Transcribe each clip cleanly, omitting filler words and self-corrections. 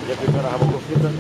Ya prepara a boca frita.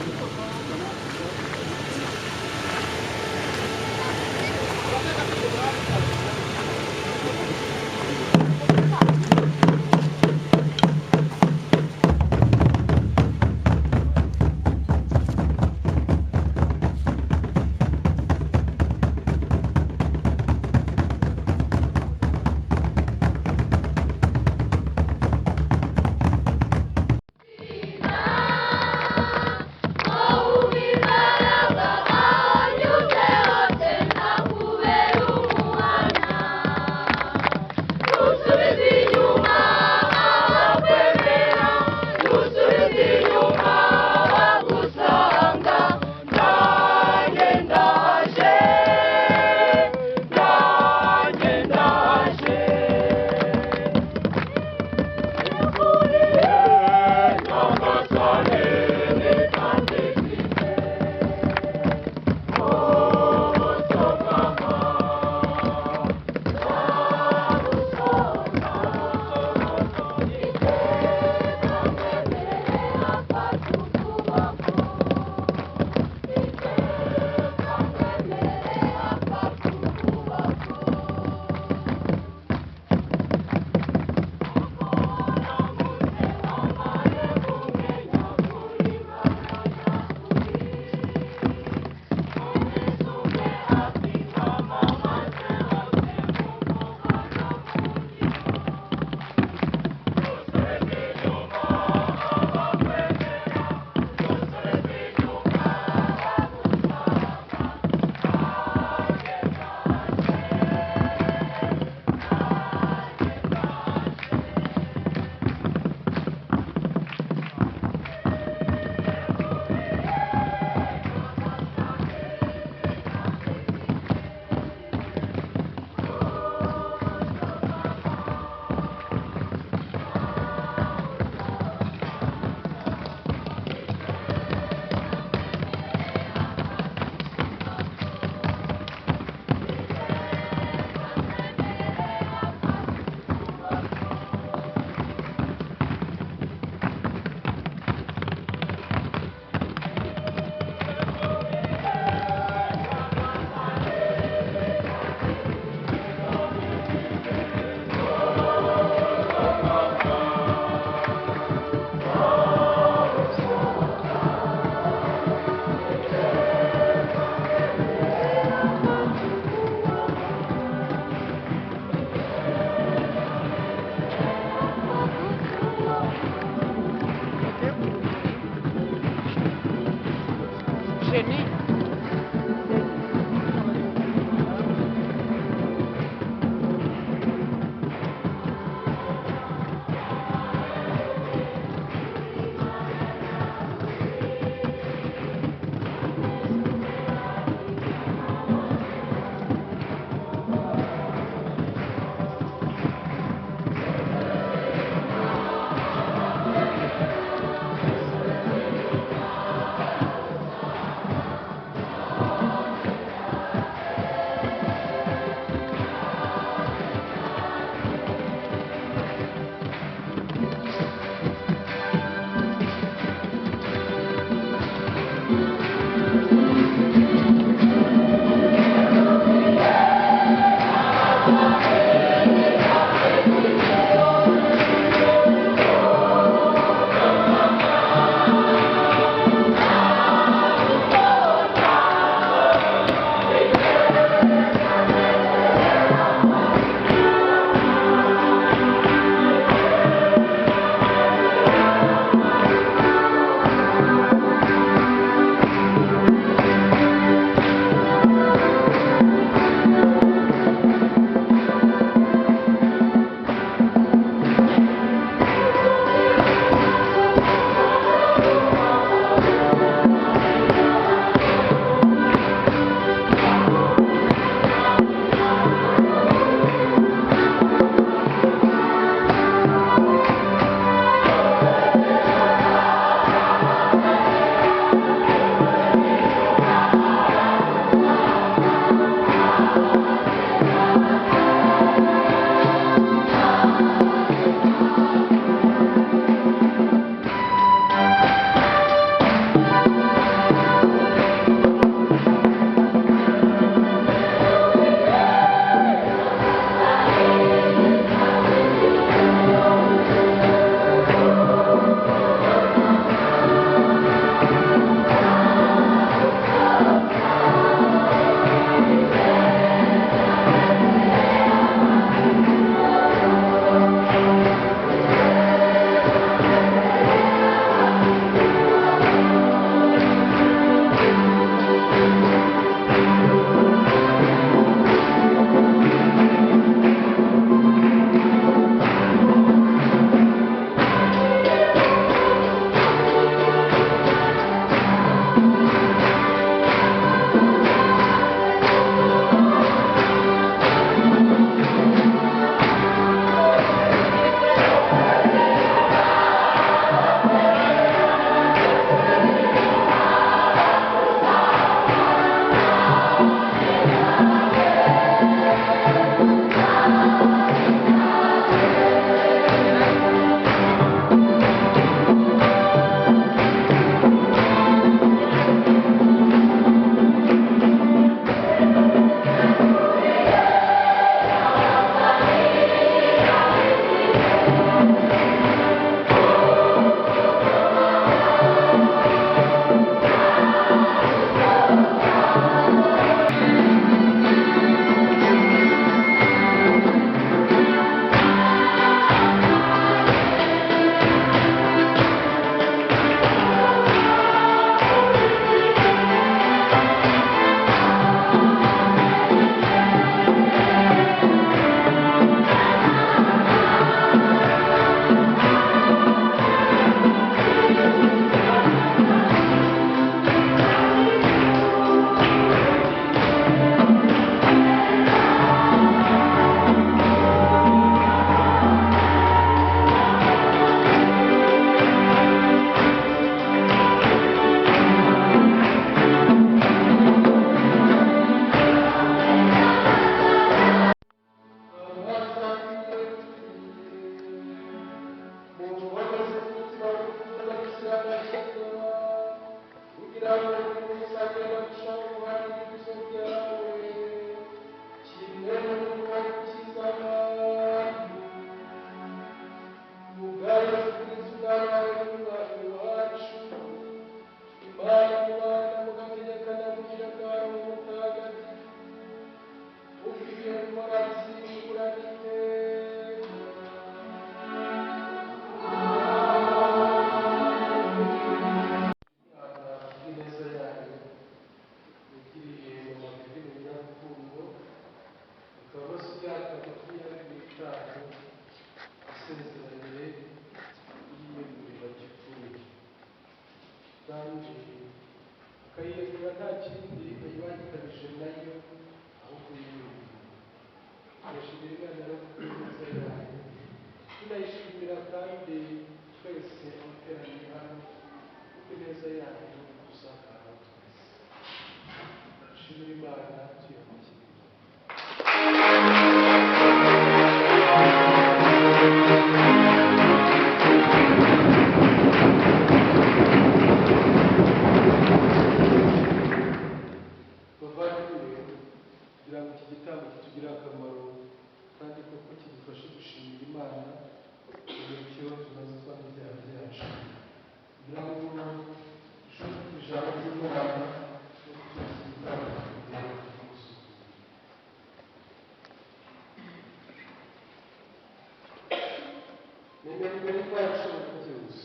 Imbere kwacu byose.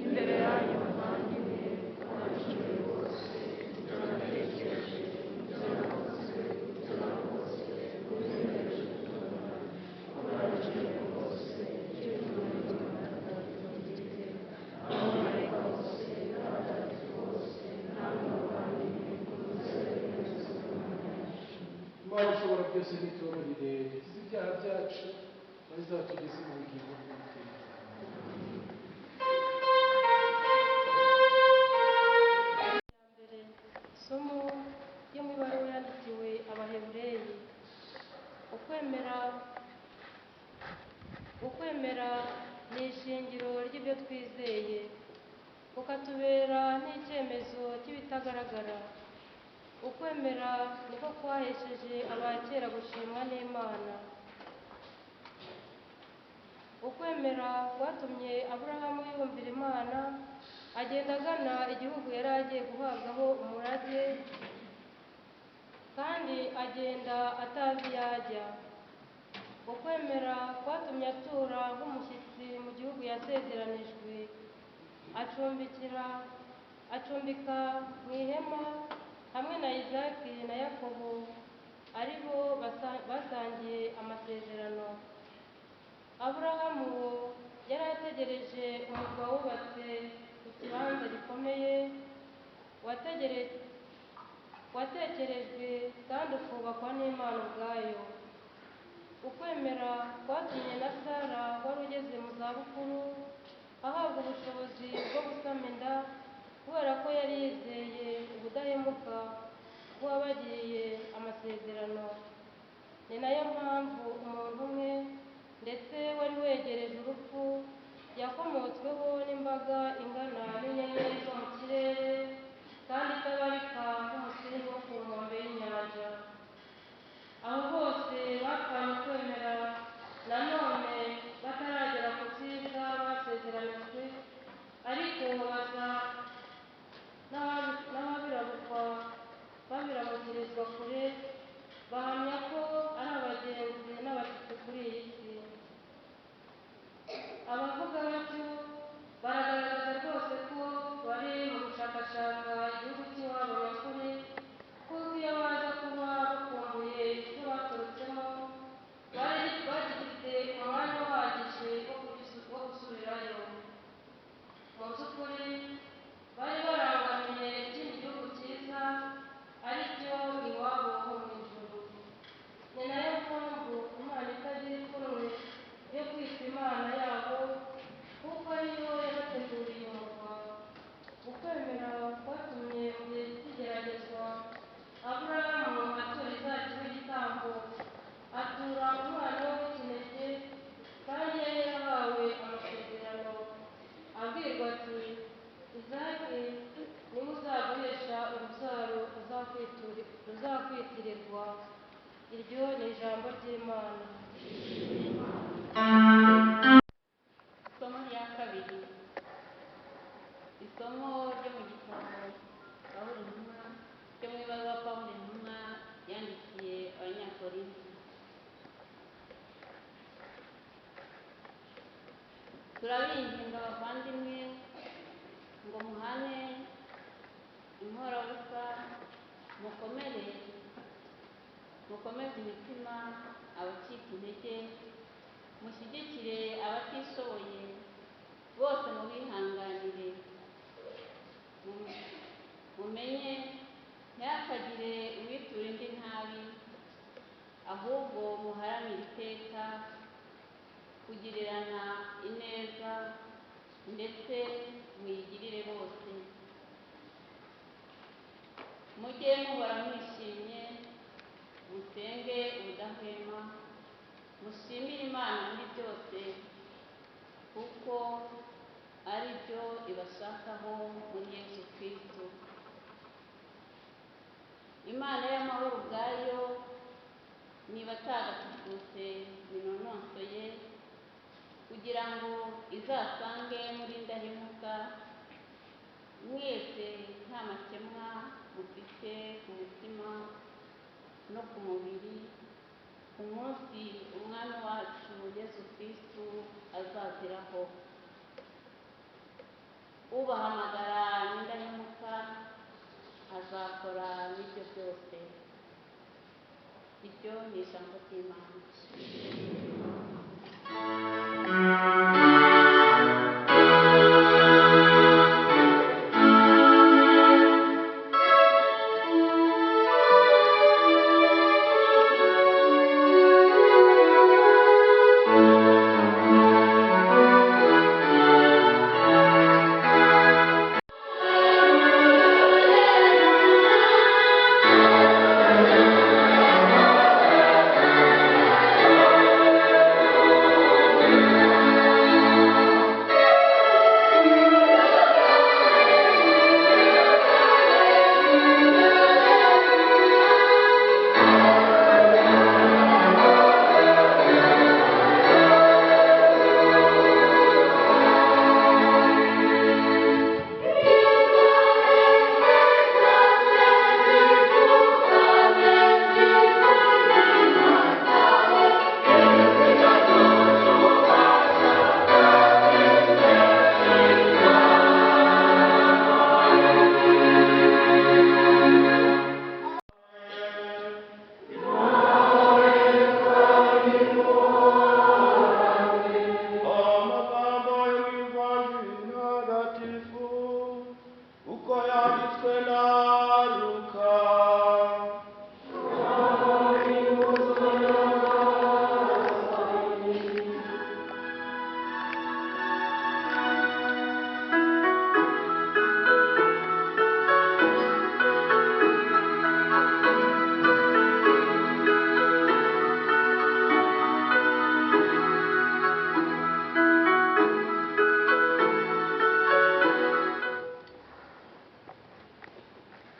imbere yanyu bavandimwe ababishoboye bose turabatekereje turabakoze turabakoze kubimenyesha gutungana abarangije bose icyo tumenya tugatugirire abamarayika bose n'abatagatifu bose namwe bavandimwe kumuzere neza z'Imana yacu. Imana ishobora byose nitubabarire ibyaha byacu bazatugeze mu bugingo bw'iteka. Isomo ryo mu ibaruwa yandikiwe Abahebureyi. Ukwemera ni ishingiro ry'ibyo twizeye, kukatubera n'icyemezo cy'ibitagaragara. Ukwemera niko kwahesheje abakera gushimwa n'Imana. Ukwemera kwatumye Aburahamu yumvira Imana, agenda agana igihugu yari agiye guhabwaho umurage, kandi agenda atazi iyo ajya. Ukwemera kwatumye atura nk'umushyitsi mu gihugu yasezeranijwe, acumbika mu ihema hamwe na Isaki na Yakobo, ari bo basangiye amasezerano. Aburahamu yari ategereje umurwa wubatse ku kibanza gikomeye, watekerejwe kandi ukubakwa n'Imana ubwayo. Ukwemera kwatumye na Sara wari ugeze mu zabukuru ahabwa ubushobozi bwo gusama inda, kubera ko yari yizeye ubudahemuka bw'uwabagiriye amasezerano. Ni nayo mpamvu umuntu umwe ndetse wari wegereje urupfu yakomotsweho n'imbaga ingana n'inyenyeri zo mu kirere kandi itabarika nk'umusenyi wo ku nkombe y'inyanja. Abo bose bapfanye kwemera, nanone bataragera ku byiza basezeranijwe, ariko baza n'ababirabukirizwa kure, bahamya ko ari abagenzi n'abashyitsi kuri iyi si. Abavuga batyo baragaragaza rwose ko bari mu gushakashaka igihugu cy'iwabo nyakuri, kuko iyo baza kuba bakumbuye icyo baturutsemo, bari bagifite umwanya uhagije wo gusubirayo. Mu by'ukuri bari barangamiye ikindi gihugu cyiza, ari cyo iwabo ho mu ijuru. Ni nayo mpamvu Imana itagira ipfunwe yo kwitwa Imana yabo, kuko ariyo yabateguriye umurwa. Ukwemera kwatumye mu gihe cy'igeragezwa Aburahamu atura Isaki w'igitambo, atura umwana we w'ikinege, kandi yari yarahawe amasezerano, abwirwa ati Isaki niwe uzaguhesha urubyaro ruzakwitirirwa. Iryo ni ijambo ry'Imana. Isomo rya kabiri. Isomo ryo mu gitabo Pawulo intumwa, ryo mu ibaruwa Pawulo intumwa yandikiye Abanyakorinto. Turabinginga abavandimwe ngo muhane inkorabusa, mukomeze imitima abacika intege, mushyigikire abatishoboye, bose mubihanganire. Mumenye ntihakagire uwitura indi nabi, ahubwo muharanire iteka kugirirana ineza, ndetse muyigirire bose. Mujye muhora mwishimye, musenge ubudahwema, mushimire Imana muri byose, kuko ari byo ibashakaho muri Yesu Kristo. Imana y'amahoro ubwayo nibatagatifutse binonosoye, kugira ngo izasange muri indahemuka, mwese nta makemwa mufite ku mutima no ku mubiri, ku munsi umwami wacu Yesu Kristo azaziraho. ubahamagara n'indahemuka azakora n'ibyo byose. Iryo ni ijambo ry'Imana.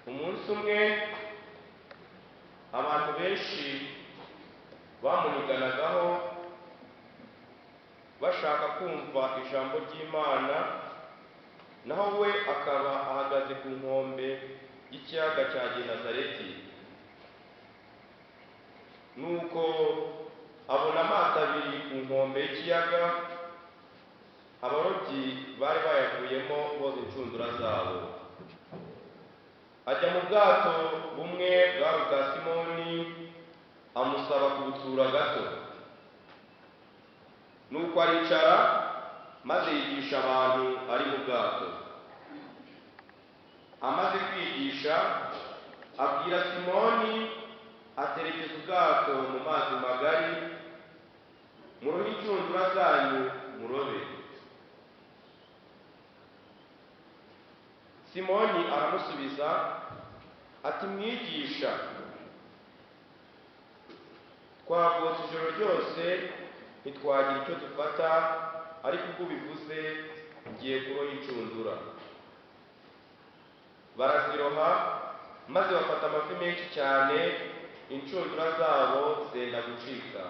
Umunsi umwe abantu benshi bamuniganagaho bashaka kumva ijambo ry'Imana, naho we akaba ahagaze ku nkombe y'ikiyaga cya Genezareti. Nuko abona amato abiri ku nkombe y'ikiyaga, abarobyi bari bayavuyemo boza inshundura zabo. Ajya mu bwato bumwe bwari ubwa Simoni, amusaba kubutsura gato. Nuko aricara maze yigisha abantu ari mu bwato. Amaze kwigisha abwira Simoni aterekeza ubwato mu mazi magari, murohe inshundura zanyu murobe. Simoni aramusubiza ati, mwigisha, twavutse ijoro ryose ntitwagira icyo dufata, ariko ubwo ubivuze ngiye kuroha inshundura. Baraziroha maze bafata amafi menshi cyane, inshundura zabo zenda gucika.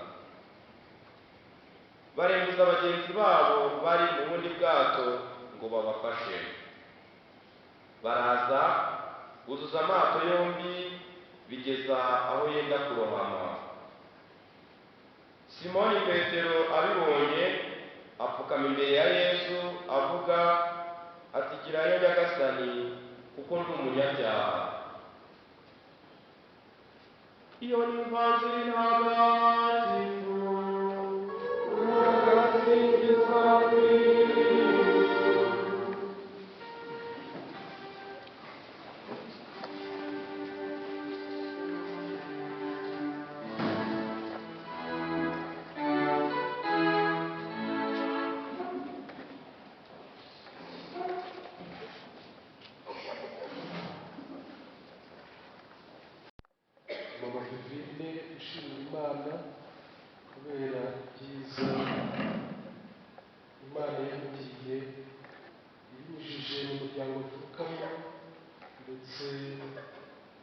Barenguza bagenzi babo bari mu bundi bwato ngo babafashe. Baraza buzuza amato yombi bigeza aho yenda kurohama. Simoni Petero abibonye apfukama imbere ya Yesu avuga ati, girayo Nyagasani, kuko ndi umunyabyaha. Iyo ni ivanjili ntagatifu. Ugasingizwa Kristo. Mama Vivine ushimira Imana kubera ibyiza Imana yamugiriye ibinyujije mu muryango avukamo ndetse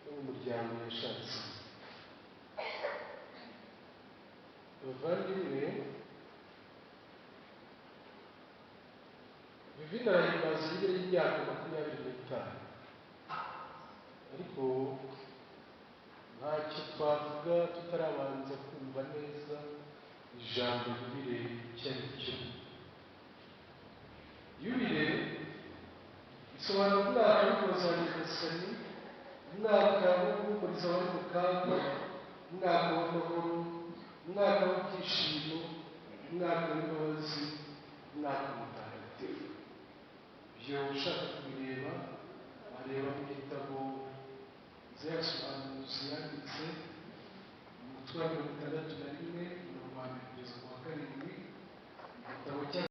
no mu muryango yashatse. Bavandimwe, Vivine arahimbaza yubile y'imyaka 25, ariko ntacyo twavuga tutarabanza kumva neza ijambo yubile icyo ari cyo. Yubile bisobanura umwaka w'ikuzo wa nyagasani, umwaka wo guhumuriza abari mu kaga, umwaka w'amahoro, umwaka w'ibyishimo, umwaka w'imbabazi, umwaka mutagatifu. Ibyo ushaka kubireba areba mu gitabo zayasobanuzi yanditse umutwe wa 61 umurongo wa 1 kugeza ku wa 7, igitabo cya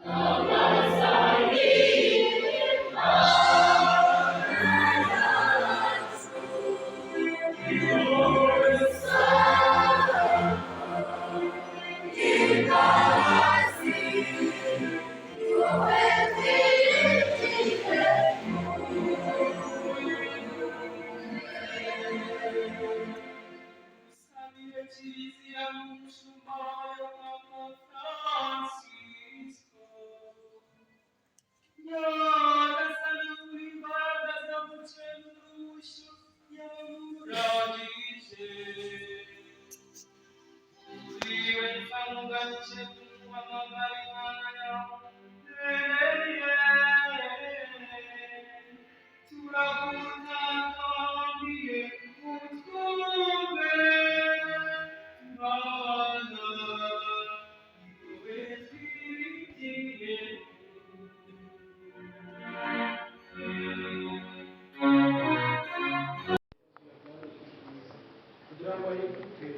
kugira ngo ahinduke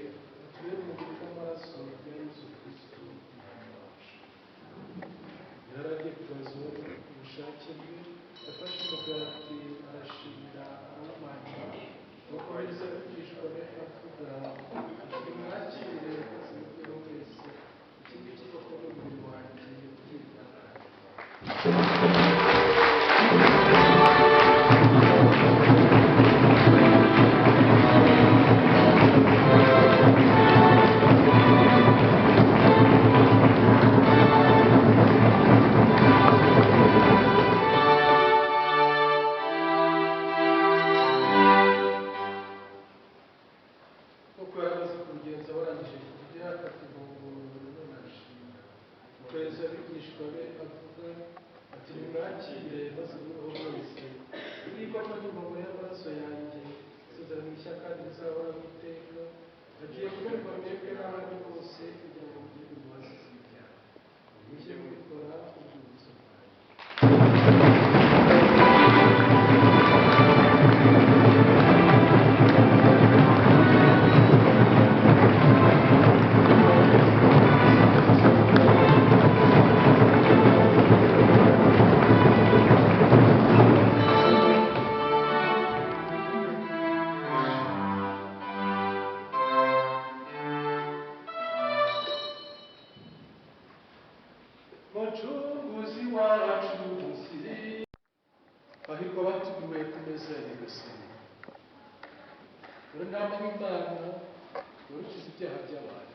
atubere umubiri w'amaraso ya Yesu Kristo umwami wacu. Yaragiye kubaza ubushake bwe, yafashe umugati arashimira arawumanyura, bakomeza kwigishwa be avuga ati mwakire maze mubwire wese, iki ngiki koko ni umubiri wanjye ugiye Mucunguzi wacu musiri, hahirwa abatumiwe ku meza ya nyagasani. Uri nama w'Imana urukiza ibyaha by'abantu.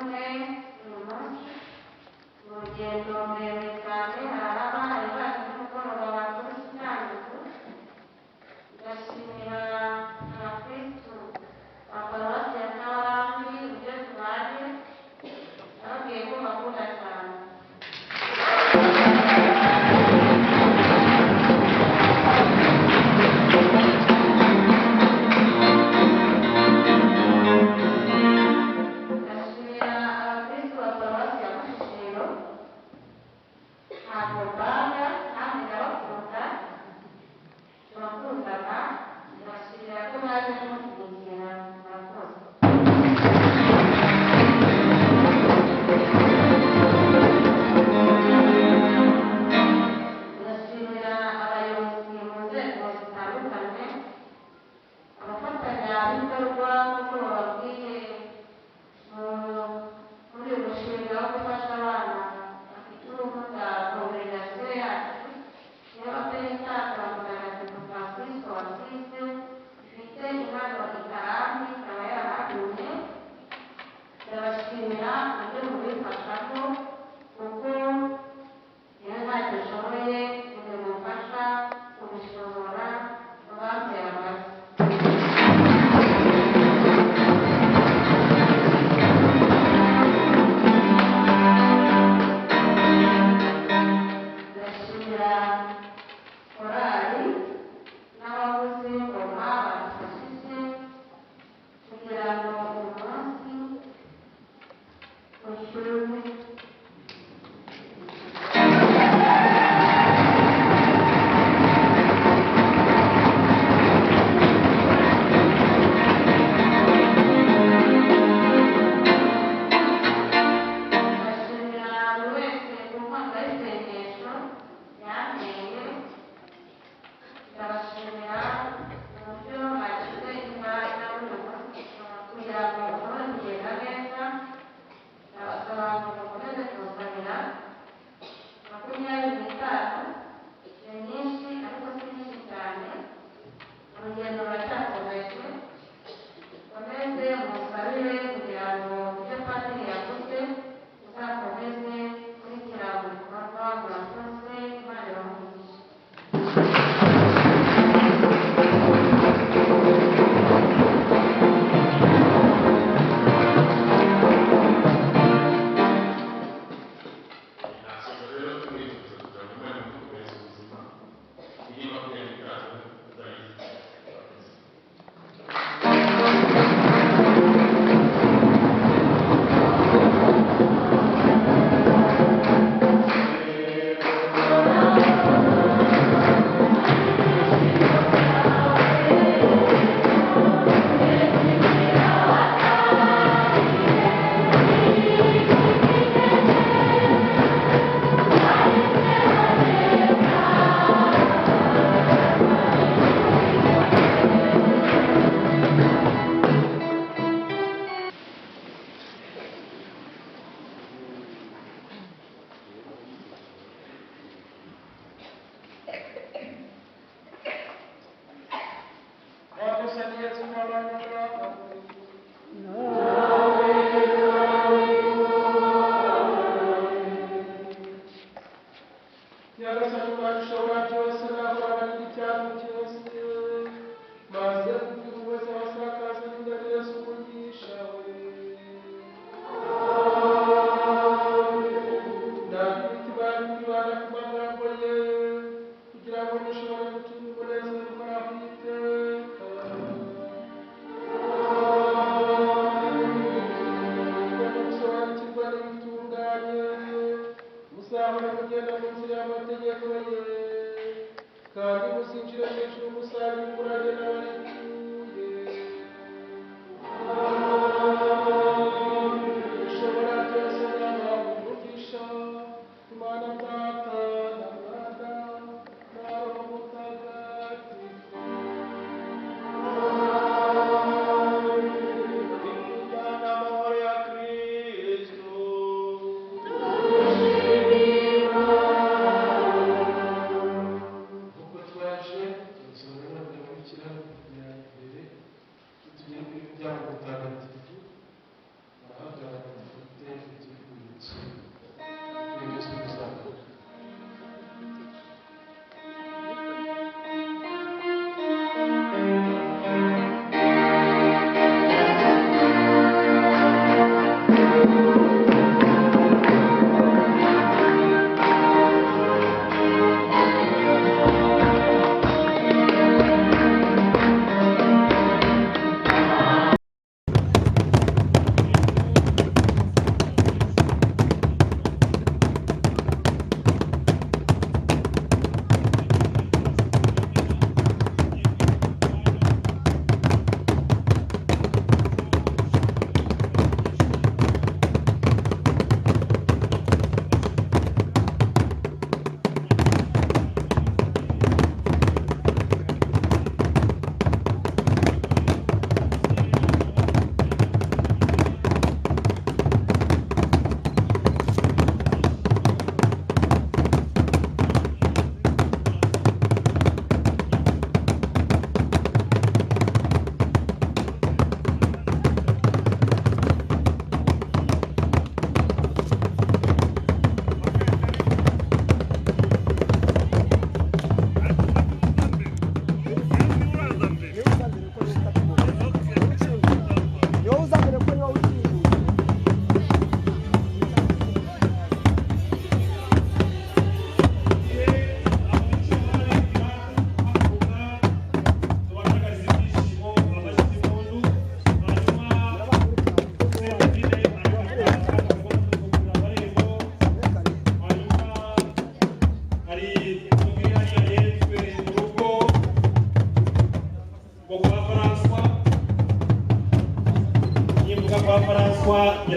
none uyu munsi mu rugendo rurerure cyane hari abahaye baje nimugoroba bakora isanduku ndashimira abakristu ba paruwasi ya Kabarambi uburyo tubanye nababwiye ko bakunda cyane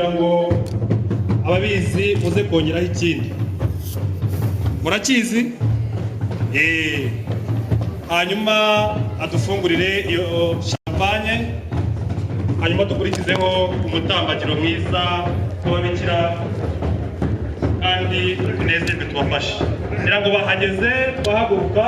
kugira ngo ababizi muze kongeraho ikindi. Murakizi? Hanyuma adufungurire iyo champagne, hanyuma dukurikizeho umutambagiro mwiza w'ababikira kandi tunezerwe tubafashe. Kugira ngo bahageze bahaguruka.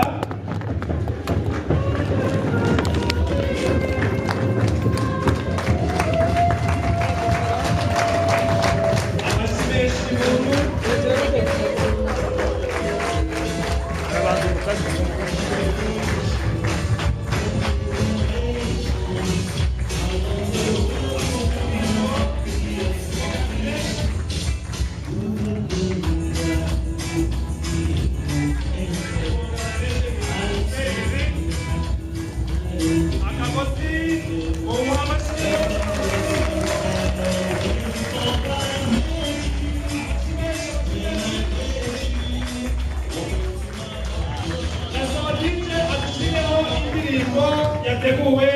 yateguwe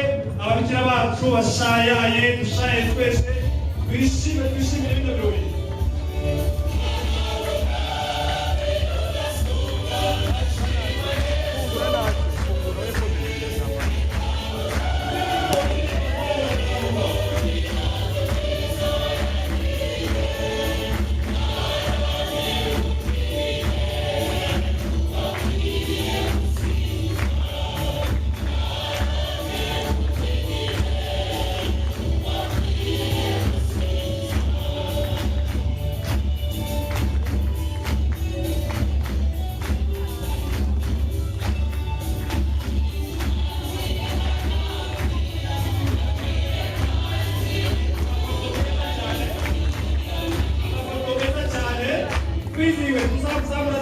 ababikira bacu bashayaye dushaye twese twishimire bino birori. Twizihiwe tuzamura